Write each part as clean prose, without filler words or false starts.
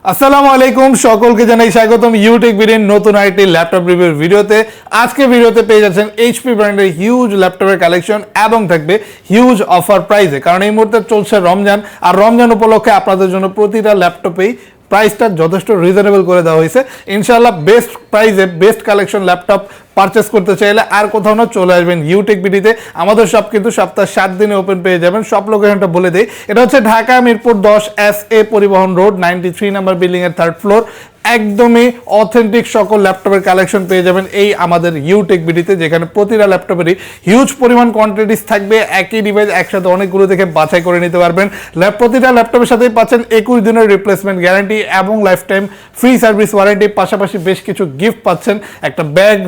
আসসালামু আলাইকুম, সকলকে জানাই স্বাগতম ইউটেক ভিডিওর নতুন আরেকটি ল্যাপটপ রিভিউর ভিডিওতে। আজকে ভিডিওতে পেয়ে যাচ্ছেন এইচপি ব্র্যান্ডের হিউজ ল্যাপটপের কালেকশন এবং থাকবে হিউজ অফার প্রাইসে, কারণ এই মুহূর্তে চলছে রমজান, আর রমজান উপলক্ষে আপনাদের জন্য প্রতিটা ল্যাপটপেই প্রাইসটা যথেষ্ট রিজনেবল করে দেওয়া হয়েছে। ইনশাআল্লাহ বেস্ট প্রাইসে বেস্ট কালেকশন ল্যাপটপ পারচেস করতে চাইলে আর কোথাও না, চলে আসবেন ইউটেক বিডিতে। আমাদের শপ কিন্তু সপ্তাহে 7 দিনে ওপেন পেয়ে যাবেন। সব লোকেশনটা বলে দেই, এটা হচ্ছে ঢাকা মিরপুর 10 SA পরিবহন রোড 93 নাম্বার বিল্ডিং এর 3rd ফ্লোর। একদমই অথেন্টিক সকল ল্যাপটপের কালেকশন পেয়ে যাবেন এই আমাদের ইউটেক বিডিতে, যেখানে প্রতিটা ল্যাপটপেরই হিউজ পরিমাণ কোয়ান্টিটিস থাকবে। একই ডিভাইস একসাথে অনেকগুলো থেকে বাছাই করে নিতে পারবেন। প্রতিটা ল্যাপটপের সাথেই পাচ্ছেন 21 দিনের রিপ্লেসমেন্ট গ্যারান্টি এবং life time free service warranty. পাশাপাশি বেশ কিছু গিফট পাচ্ছেন, একটা ব্যাগ,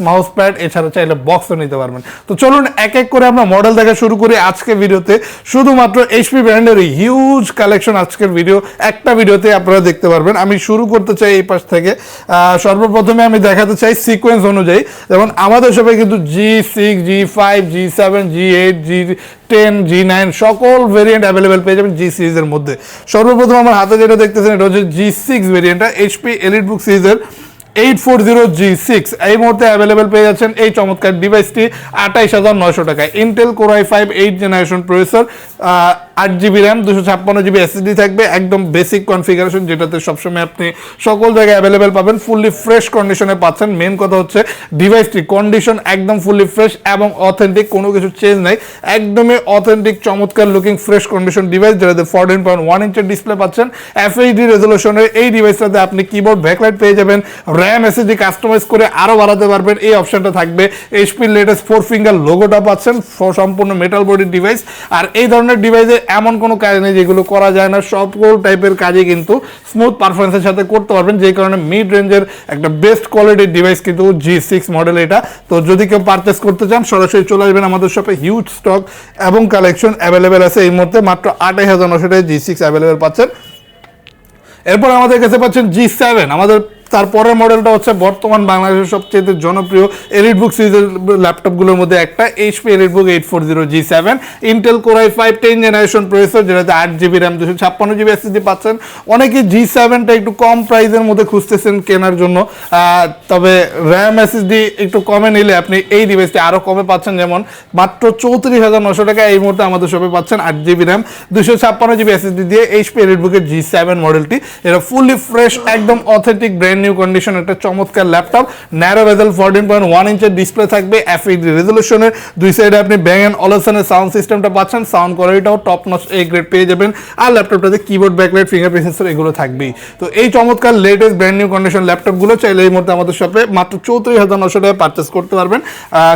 মাউস প্যাড, এছাড়া চাইলে বক্সও নিতে পারবেন। তো চলুন এক এক করে আমরা মডেল দেখা শুরু করি আজকে ভিডিওতে। শুধুমাত্র এইচপি ব্র্যান্ডের হিউজ কালেকশন আজকের একটা ভিডিওতে আপনারা দেখতে পারবেন। আমি শুরু করতে চাই এই পাশ থেকে। সর্বপ্রথমে আমি দেখাতে চাই সিকোয়েন্স অনুযায়ী, যেমন আমাদের সবাই কিন্তু G6, G5, G7, G8, G10, G9 সকল ভেরিয়েন্ট অ্যাভেলেবেল পেয়ে যাবেন জি সিরিজের মধ্যে। সর্বপ্রথম আমার হাতে যেটা দেখতেছেন এটা হচ্ছে G6 ভেরিয়েন্টটা, এইচপি এলিটবুক সিরিজের 840G6 এই মুহূর্তে অ্যাভেলেবেল পেয়ে যাচ্ছেন এই চমৎকার ডিভাইসটি 28,900 টাকায়। Intel core i5 8th generation processor, 8GB RAM, 256GB SSD থাকবে। একদম বেসিক কনফিগারেশন, যেটাতে সবসময় আপনি সকল জায়গায় অ্যাভেলেবেল পাবেন। ফুললি ফ্রেশ কন্ডিশনে পাচ্ছেন। মেন কথা হচ্ছে ডিভাইসটি কন্ডিশন একদম ফুললি ফ্রেশ এবং অথেন্টিক, কোনো কিছু চেঞ্জ নাই। একদমই অথেন্টিক চমৎকার লুকিং ফ্রেশ কন্ডিশন ডিভাইস, যেটাতে 14.1 ইঞ্চের ডিসপ্লে পাচ্ছেন। FHD রেজলিউশনের এই ডিভাইসটাতে আপনি কিবোর্ড ব্যাকলাইট পেয়ে যাবেন। র্যাম SSD কাস্টমাইজ করে আরো বাড়াতে পারবেন, এই অপশনটা থাকবে। এইচপির লেটেস্ট 4 ফিঙ্গার লোগোটা পাচ্ছেন। সম্পূর্ণ মেটাল বডি ডিভাইস। আর এই ধরনের ডিভাইসে এমন কোনো কাজ নেই যেগুলো করা যায় না, সকল টাইপের কাজই কিন্তু স্মুথ পারফরমেন্সের সাথে করতে পারবেন, যে কারণে মিড রেঞ্জের একটা বেস্ট কোয়ালিটির ডিভাইস কিন্তু G6 মডেল এটা। তো যদি কেউ পারচেস করতে চান সরাসরি চলে আসবেন আমাদের শপে। হিউজ স্টক এবং কালেকশন অ্যাভেলেবেল আছে এই মুহূর্তে। মাত্র 28,900 টাকায় G6 অ্যাভেলেবেল পাচ্ছেন। এরপর আমাদের কাছে পাচ্ছেন G7। আমাদের তারপরের মডেলটা হচ্ছে বর্তমান বাংলাদেশের সবচেয়ে জনপ্রিয় এলিটবুক সিরিজের ল্যাপটপগুলোর মধ্যে একটা, HP EliteBook 840G7 Intel core i5 10th generation processor, যেটাতে 8GB র্যাম, 256GB SSD পাচ্ছেন। অনেকে G7টা একটু কম প্রাইসের মধ্যে খুঁজতেছেন কেনার জন্য, তবে র্যাম SSD একটু কমে নিলে আপনি এই ডিভাইসটি আরও কমে পাচ্ছেন। যেমন মাত্র 34,900 টাকা এই মুহূর্তে আমাদের শপে পাচ্ছেন 8GB র্যাম, 256GB SSD দিয়ে এইচপি এলিটবুকের G7 মডেলটি। এটা ফুললি ফ্রেশ, একদম অথেন্টিক ব্র্যান্ড নিউ কন্ডিশন একটা চমৎকার ল্যাপটপ। ন্যারো বেজেল 14.1 ইঞ্চের ডিসপ্লে থাকবে। FHD রেজলিউশনের, দুই সাইডে আপনি ব্যাং অ্যান্ড অলসনের সাউন্ড সিস্টেমটা পাচ্ছেন। সাউন্ড কোয়ালিটিটাও টপ নচ A গ্রেড পেয়ে যাবেন। আর ল্যাপটপটাতে কিবোর্ড ব্যাকলাইট, ফিঙ্গারপ্রিন্ট সেন্সর এগুলো থাকবেই। তো এই চমৎকার লেটেস্ট ব্র্যান্ড নিউ কন্ডিশন ল্যাপটপগুলো চাইলে এই মুহূর্তে আমাদের শপে মাত্র 34,900 টাকায় পারচেস করতে পারবেন।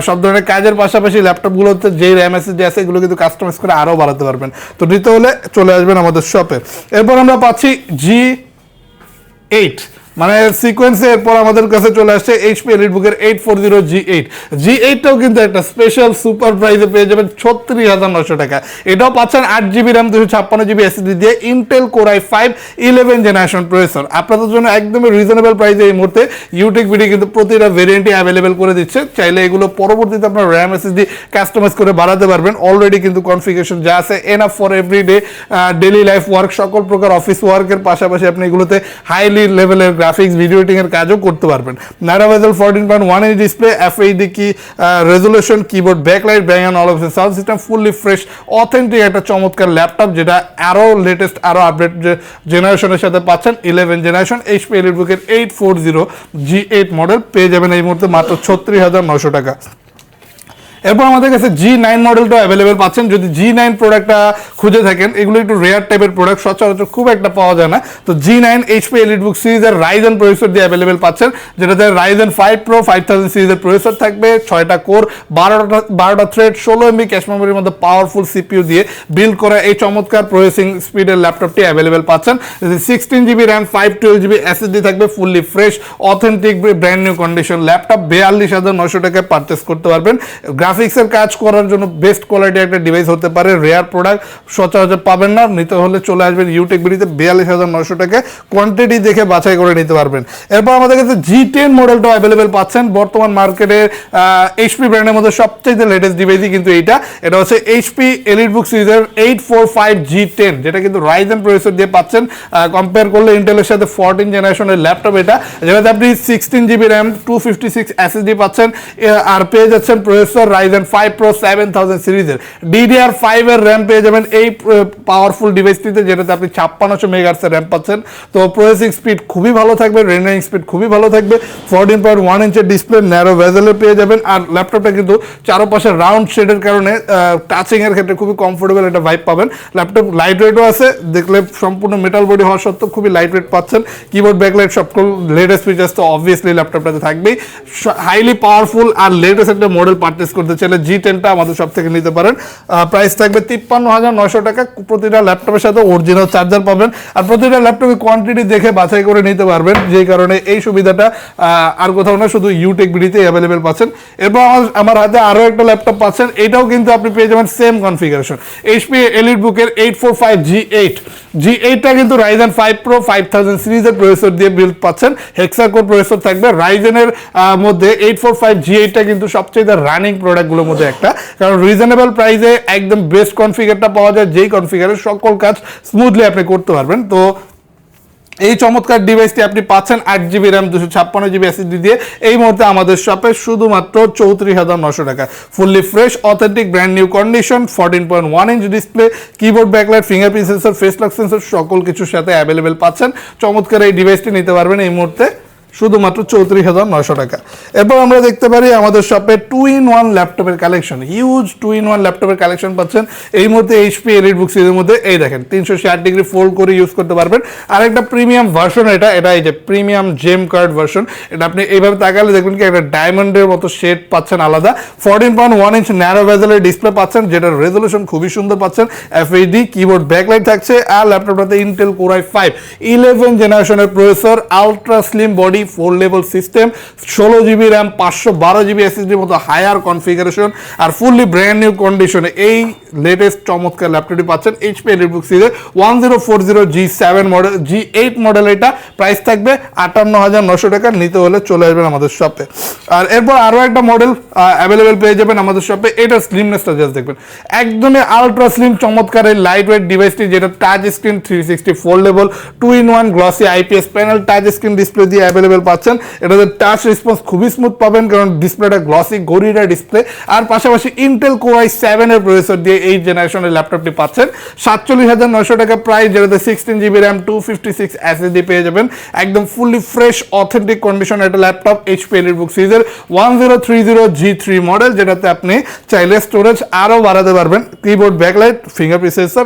সব ধরনের কাজের পাশাপাশি ল্যাপটপগুলোতে যে র্যাম SSD আছে এগুলো কিন্তু কাস্টমাইজ করে আরও বাড়াতে পারবেন। তো নিতে হলে চলে আসবেন আমাদের শপে। এরপর আমরা পাচ্ছি G8 মানে সিকোয়েন্সে। এরপর আমাদের কাছে চলে আসছে এইচপি এলিটবুকের 840G8টাও কিন্তু একটা স্পেশাল সুপার প্রাইসে পেয়ে যাবেন 36,900 টাকা। এটাও পাচ্ছেন 8GB র্যাম, 256GB SSD দিয়ে Intel core i5 11th generation processor. আপনাদের জন্য একদমই রিজনেবল প্রাইসে এই মুহূর্তে ইউটেক ভিডিও কিন্তু প্রতিটা ভেরিয়েন্টই অ্যাভেলেবেল করে দিচ্ছে। চাইলে এগুলো পরবর্তীতে আপনার র্যাম SSD কাস্টমাইজ করে বাড়াতে পারবেন। অলরেডি কিন্তু কনফিগারেশন যা আছে enough for everyday daily life work, সকল প্রকার অফিস ওয়ার্কের পাশাপাশি আপনি এগুলোতে হাইলি লেভেলের গ্রাফিক্স, ভিডিও এডিটিং এর কাজও করতে পারবেন। Narrow bezel 14.1 inch display, FHD কি resolution, keyboard backlight, bang and অলসন sound system, fully fresh authentic একটা চমৎকার ল্যাপটপ, যেটা আরও লেটেস্ট আরও আপডেট জেনারেশনের সাথে পাচ্ছেন। 11th generation HP এলিটবুকের 840G8 model পেয়ে যাবেন এই মুহূর্তে মাত্র 36,900 টাকা। এরপর আমাদের কাছে G9 মডেলটা অ্যাভেলেবেল পাচ্ছেন। যদি G9 প্রোডাক্টটা খুঁজে থাকেন, এগুলো একটু রেয়ার টাইপের প্রোডাক্ট, সচরাচর খুব একটা পাওয়া যায় না। তো G9 এইচপি এলিটবুক সিরিজের রাইজেন প্রসেসর দিয়ে অ্যাভেলেবেল পাচ্ছেন, যেটাতে রাইজেন 5 Pro 5000 সিরিজের প্রসেসর থাকবে। 6টা কোর, 12টা থ্রেড, 16 MB ক্যাশ মেমোরির মধ্যে পাওয়ারফুল CPU দিয়ে বিল্ড করা এই চমৎকার প্রসেসিং স্পিডের ল্যাপটপটি অ্যাভেলেবেল পাচ্ছেন। 16GB র্যাম, 512GB SSD থাকবে। Fully fresh authentic brand new condition laptop 42,900 টাকায় পারচেস করতে পারবেন। গ্রাফিক্সের কাজ করার জন্য বেস্ট কোয়ালিটি একটা ডিভাইস হতে পারে, রেয়ার প্রোডাক্ট সচরাচর পাবেন না, নিতে হলে চলে আসবেন ইউটেক বিডিতে 42,900 টাকা, কোয়ান্টিটি দেখে বাছাই করে নিতে পারবেন। এরপর আমাদের কাছে G10 মডেলটাও অ্যাভেলেবেল পাচ্ছেন। বর্তমান মার্কেটে এইচপি ব্র্যান্ডের মধ্যে সবচেয়ে লেটেস্ট ডিভাইসই কিন্তু এটা হচ্ছে এইচপি এলিটবুক সিরিজের 845 G10, যেটা কিন্তু রাইজেন প্রসেসর দিয়ে পাচ্ছেন। কম্পেয়ার করলে ইন্টেলের সাথে 14 জেনারেশনের ল্যাপটপ এটা, যেটাতে আপনি 16 জিবি র্যাম 256 SSD পাচ্ছেন, আর পেয়ে যাচ্ছেন প্রসেসর রাইজেন 5 Pro 7000 সিরিজের DDR5 এর র্যাম পেয়ে যাবেন এই পাওয়ারফুল ডিভাইসটিতে, যেটাতে আপনি 5600 মেগাহার্টজ র্যাম পাচ্ছেন। তো প্রসেসিং স্পিড খুবই ভালো থাকবে, রেন্ডারিং স্পিড খুবই ভালো থাকবে, 14.1 ইঞ্চের ডিসপ্লে, ন্যারো বেজেলের পেয়ে যাবেন। আর ল্যাপটপটা কিন্তু চারপাশে রাউন্ড শেডের কারণে টাচিং এর ক্ষেত্রে খুবই কমফোর্টেবল একটা ভাইব পাবেন। ল্যাপটপ লাইট ওয়েটও আছে, দেখলে সম্পূর্ণ মেটাল বডি হওয়া সত্ত্বেও খুবই লাইট ওয়েট পাচ্ছেন। কিবোর্ড ব্যাকলাইট সকল লেটেস্ট ফিচার্স তো অবভিয়াসলি ল্যাপটপটাতে থাকবেই। হাইলি পাওয়ারফুল আর লেটেস্ট একটা মডেল পারচেস করতে চাইলে G10টা আমাদের সব থেকে নিতে পারেন। প্রাইস থাকবে 53,900 টাকা। প্রতিটা ল্যাপটপের সাথে অরিজিনাল চার্জার পাবেন, আর প্রতিটা ল্যাপটপে কোয়ান্টিটি দেখে বাছাই করে নিতে পারবেন, যেই কারণে এই সুবিধাটা আর কোথাও না, শুধু ইউটেক বিডিতে অ্যাভেলেবেল পাচ্ছেন। এরপর আমার হাতে আরও একটা ল্যাপটপ পাচ্ছেন, এটাও কিন্তু আপনি পেয়ে যাবেন সেম কনফিগারেশন, এইচপি এলিটবুকের 845 G8টা কিন্তু রাইজেন 5 Pro 5000 সিরিজের প্রসেসর দিয়ে বিল্ড পাচ্ছেন, হেক্সা কোর প্রসেসর থাকবে। রাইজেনের মধ্যে 845 G8টা কিন্তু সবচেয়ে রানিং প্রোডাক্টগুলোর মধ্যে একটা, কারণ রিজনেবল প্রাইসে একদম বেস্ট কনফিগারটা পাওয়া যায়, যেই কনফিগারে সকল কাজ স্মুথলি আপনি করতে পারবেন। তো এই চমৎকার ডিভাইসটি আপনি পাচ্ছেন 8 জিবি র্যাম 256 জিবি এসএসডি দিয়ে এই মুহূর্তে আমাদের শপে শুধুমাত্র 34,900 টাকা। Fully fresh, authentic, brand new condition, 14.1 inch display, keyboard backlight, fingerprint sensor, face lock sensor সকল কিছুর সাথে অ্যাভেলেবেল পাচ্ছেন। চমৎকার এই ডিভাইসটি নিতে পারবেন এই মুহূর্তে শুধুমাত্র 34,900 টাকা। এরপর আমরা দেখতে পারি আমাদের শপে 2-in-1 ল্যাপটপের কালেকশন, হিউজ 2-in-1 ল্যাপটপের কালেকশন পাচ্ছেন এই মুহূর্তে এইচপি এলিটবুক সিরিজের মধ্যে। এই দেখেন 360 ডিগ্রি ফোল্ড করে ইউজ করতে পারবেন। আর একটা প্রিমিয়াম ভার্সন, এটা এই যে প্রিমিয়াম জেম কার্ড ভার্সন, এটা আপনি এইভাবে তাকালে দেখবেন কি একটা ডায়মন্ডের মতো শেড পাচ্ছেন আলাদা। 14.1 ইঞ্চ ন্যারো বেজেলের ডিসপ্লে পাচ্ছেন, যেটার রেজলিউশন খুবই সুন্দর পাচ্ছেন, FHD কিবোর্ড ব্যাকলাইট থাকছে। আর ল্যাপটপটাতে ইন্টেল কোর i5 11 জেনারেশনের processor, ultra slim body, 4 level system, 16 GB RAM 512 GB এসএসডির মতো হায়ার কনফিগারেশন, আর ফুললি ব্র্যান্ড নিউ কন্ডিশনে এই লেটেস্ট চমৎকার ল্যাপটপটি পাচ্ছেন এইচপি এলিটবুক সিরিজের 1040 G7 মডেল, G8 মডেল। এটা প্রাইস থাকবে 58,900 টাকা। নিতে হলে চলে আসবেন আমাদের শপে। আর এরপর আরও একটা মডেল অ্যাভেলেবেল পেয়ে যাবেন আমাদের শপে। এটা স্লিমনেসটা জাস্ট দেখবেন, একদমই আলট্রা স্লিম চমৎকার এই লাইট ওয়েট ডিভাইসটি, যেটা touch screen 360 4 2-in-1 glossy IPS panel touch screen display দিয়ে অ্যাভেলেবেল পাচ্ছেন। এটাতে টাচ রেসপন্স খুবই স্মুথ পাবেন, কারণ ডিসপ্লেটা গ্লসি গরিলা ডিসপ্লে। আর পাশাপাশি ইন্টেল কোর i7 এর প্রসেসর দিয়ে এই জেনারেশনের ল্যাপটপটি পাচ্ছেন 47,900 টাকা প্রাইস, যেটাতে 16 জিবি র্যাম 256 এসএসডি পেয়ে যাবেন। একদম ফুললি ফ্রেশ অথেন্টিক কন্ডিশন একটা ল্যাপটপ, এইচপি এলিটবুক সিরিজের 1030 G3 মডেল, যেটাতে আপনি চাইলে স্টোরেজ আরও বাড়াতে পারবেন। কিবোর্ড ব্যাকলাইট, ফিঙ্গারপ্রিন্ট সেন্সর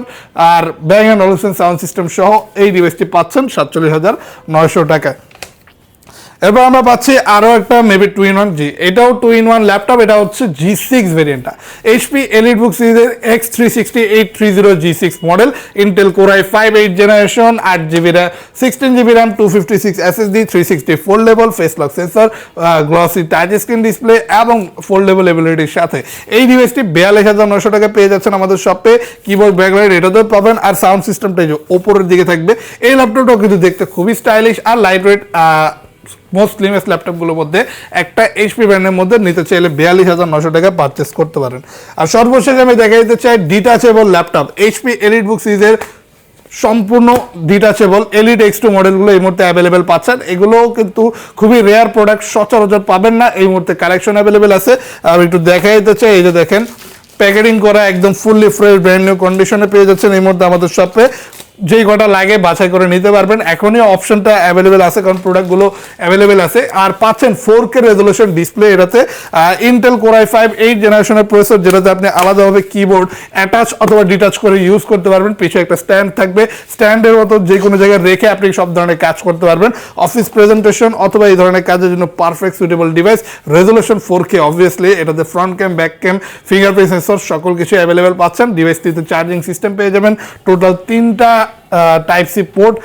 আর Bang and Olufsen sound system সহ এই ডিভাইসটি পাচ্ছেন 47,900 টাকায়। এরপর আমরা পাচ্ছি আরও একটা মেবি 2-in-1 এটাও 2-in-1 ল্যাপটপ, এটা হচ্ছে G6 ভেরিয়েন্টটা, এইচপি এলিটবুক সিরিজের X360 830 G6 model, Intel core i5 8 generation, 8 GB RAM 16 GB RAM 256 SSD, 360 4 face lock sensor, glossy touch screen display এবং ফোল্ডেবল এবিলিটির সাথে এই ডিভাইসটি 42,900 টাকা পেয়ে যাচ্ছেন আমাদের শপে। কিবোর্ড ব্যাকলাইট এটাতেও পাবেন, আর সাউন্ড সিস্টেমটা যে ওপরের দিকে থাকবে। এই ল্যাপটপটাও কিন্তু দেখতে খুবই স্টাইলিশ আর লাইট ওয়েট, মোস্ট স্লিমেস্ট ল্যাপটপগুলোর মধ্যে একটা এইচপি ব্র্যান্ডের মধ্যে নিতে চাইলে 42,900 টাকা পারচেস করতে পারেন। আর সর্বশেষ আমি দেখা দিতে চাই ডিটাচেবল ল্যাপটপ, এইচপি এলিটবুক সিরিজের সম্পূর্ন ডিটাচেবল এলিট X2 মডেলগুলো এই মুহূর্তে অ্যাভেলেবেল পাচ্ছেন। এগুলোও কিন্তু খুবই রেয়ার প্রোডাক্ট, সচরাচর পাবেন না। এই মুহূর্তে কালেকশন অ্যাভেলেবেল আছে। আর একটু দেখা দিতে চাই, এই যে দেখেন প্যাকেটিং করা একদম ফুললি ফ্রেশ ব্র্যান্ড নিউ কন্ডিশনে পেয়ে যাচ্ছেন এই মুহূর্তে আমাদের শপে। যেই কটা লাগে বাছাই করে নিতে পারবেন, এখনই অপশনটা অ্যাভেলেবেল আছে, কারণ প্রোডাক্টগুলো অ্যাভেলেবেল আছে। আর পাচ্ছেন 4K রেজলিউশন ডিসপ্লে, এটাতে ইন্টেল কোর i5 8 জেনারেশনের প্রসেসর, যেটাতে আপনি আলাদাভাবে কিবোর্ড অ্যাটাচ অথবা ডিটাচ করে ইউজ করতে পারবেন। পিছনে একটা স্ট্যান্ড থাকবে, স্ট্যান্ডের মতো যে কোনো জায়গায় রেখে আপনি সব ধরনের কাজ করতে পারবেন, অফিস প্রেজেন্টেশন অথবা এই ধরনের কাজের জন্য perfect suitable device. Resolution 4K obviously, এটাতে ফ্রন্ট ক্যাম, ব্যাক ক্যাম, ফিঙ্গারপ্রিন্ট সেন্সর সকল কিছু অ্যাভেলেবেল পাচ্ছেন। ডিভাইসটিতে চার্জিং সিস্টেম পেয়ে যাবেন। টোটাল 3টা টাইপ সি পোর্ট,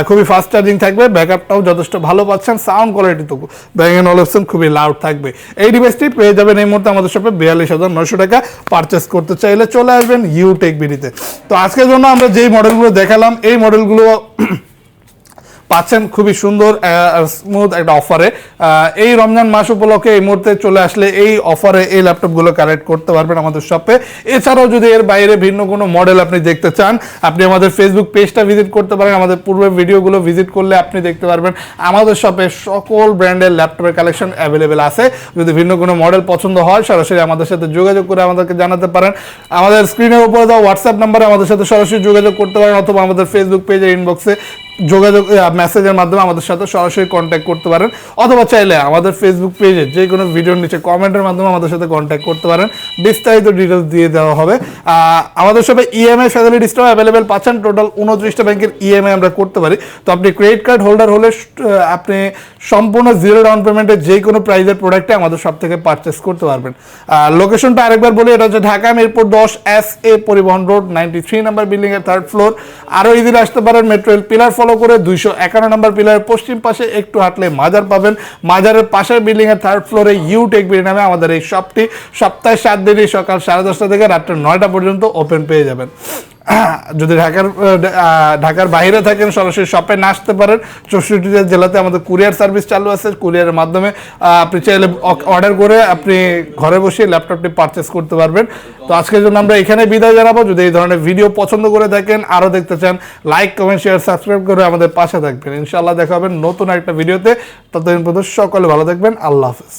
খুবই ফাস্ট চার্জিং থাকবে, ব্যাকআপটাও যথেষ্ট ভালো পাচ্ছেন, সাউন্ড কোয়ালিটি তো ব্যাং & অলুপসন খুবই লাউড থাকবে। এই ডিভাইসটি পেয়ে যাবেন এই মুহূর্তে আমাদের শপে 42,900 টাকা। পারচেস করতে চাইলে চলে আসবেন ইউটেক বিডিতে। তো আজকের জন্য আমরা যেই মডেলগুলো দেখালাম এই মডেলগুলো পাচ্ছেন খুবই সুন্দর স্মুথ একটা অফারে। এই রমজান মাস উপলক্ষে এই মুহূর্তে চলে আসলে এই অফারে এই ল্যাপটপগুলো কালেক্ট করতে পারবেন আমাদের শপে। এছাড়াও যদি এর বাইরে ভিন্ন কোনো মডেল আপনি দেখতে চান, আপনি আমাদের ফেসবুক পেজটা ভিজিট করতে পারেন। আমাদের পূর্বের ভিডিওগুলো ভিজিট করলে আপনি দেখতে পারবেন আমাদের শপে সকল ব্র্যান্ডের ল্যাপটপের কালেকশন অ্যাভেলেবেল আছে। যদি ভিন্ন কোনো মডেল পছন্দ হয় সরাসরি আমাদের সাথে যোগাযোগ করে আমাদেরকে জানাতে পারেন। আমাদের স্ক্রিনের উপরে দেওয়া হোয়াটসঅ্যাপ নাম্বারে আমাদের সাথে সরাসরি যোগাযোগ করতে পারেন, অথবা আমাদের ফেসবুক পেজের ইনবক্সে যোগাযোগ মেসেজের মাধ্যমে আমাদের সাথে সরাসরি কন্ট্যাক্ট করতে পারেন, অথবা চাইলে আমাদের ফেসবুক পেজে যে কোনো ভিডিওর নিচে কমেন্টের মাধ্যমে আমাদের সাথে কন্ট্যাক্ট করতে পারেন, বিস্তারিত ডিটেলস দিয়ে দেওয়া হবে। আমাদের সাথে ইএমআই ফ্যাসিলিটিসটাও অ্যাভেলেবেল পাচ্ছেন। টোটাল 29টা ব্যাংকের ইএমআই আমরা করতে পারি। তো আপনি ক্রেডিট কার্ড হোল্ডার হলে আপনি সম্পূর্ণ জিরো ডাউন পেমেন্টে যে কোনো প্রাইজের প্রোডাক্টে আমাদের সব থেকে পারচেস করতে পারবেন। লোকেশনটা আরেকবার বলি, এটা হচ্ছে ঢাকা মিরপুর 10 SA পরিবহন রোড 93 নাম্বার বিল্ডিং এর 3rd ফ্লোর। আরও ইজিলি আসতে পারেন মেট্রো রেল পিলার ফলো করে 251 নম্বর পিলারের পশ্চিম পাশে একটু হাঁটলে মাজার পাবেন। মাজারের পাশের বিল্ডিং এর 3rd ফ্লোরে ইউটেক বিডি নামে আমাদের এই শপটি সপ্তাহে 7 দিনই সকাল 10:30 থেকে রাত্রে 9টা পর্যন্ত ওপেন পেয়ে যাবেন। যদি ঢাকার বাইরে থাকেন সরাসরি শপে না আসতে পারেন। 64টা জেলাতে আমাদের কুরিয়ার সার্ভিস চালু আছে। কুরিয়ারের মাধ্যমে আপনি চাইলে অর্ডার করে আপনি ঘরে বসে ল্যাপটপটি পারচেস করতে পারবেন। তো আজকের জন্য আমরা এখানে বিদায় জানাবো। যদি এই ধরনের ভিডিও পছন্দ করে থাকেন, আরও দেখতে চান, লাইক কমেন্ট শেয়ার সাবস্ক্রাইব করে আমাদের পাশে থাকবেন। ইনশাআল্লাহ দেখা হবে নতুন একটা ভিডিওতে। ততদিন পর্যন্ত সকলে ভালো থাকবেন। আল্লাহ হাফেজ।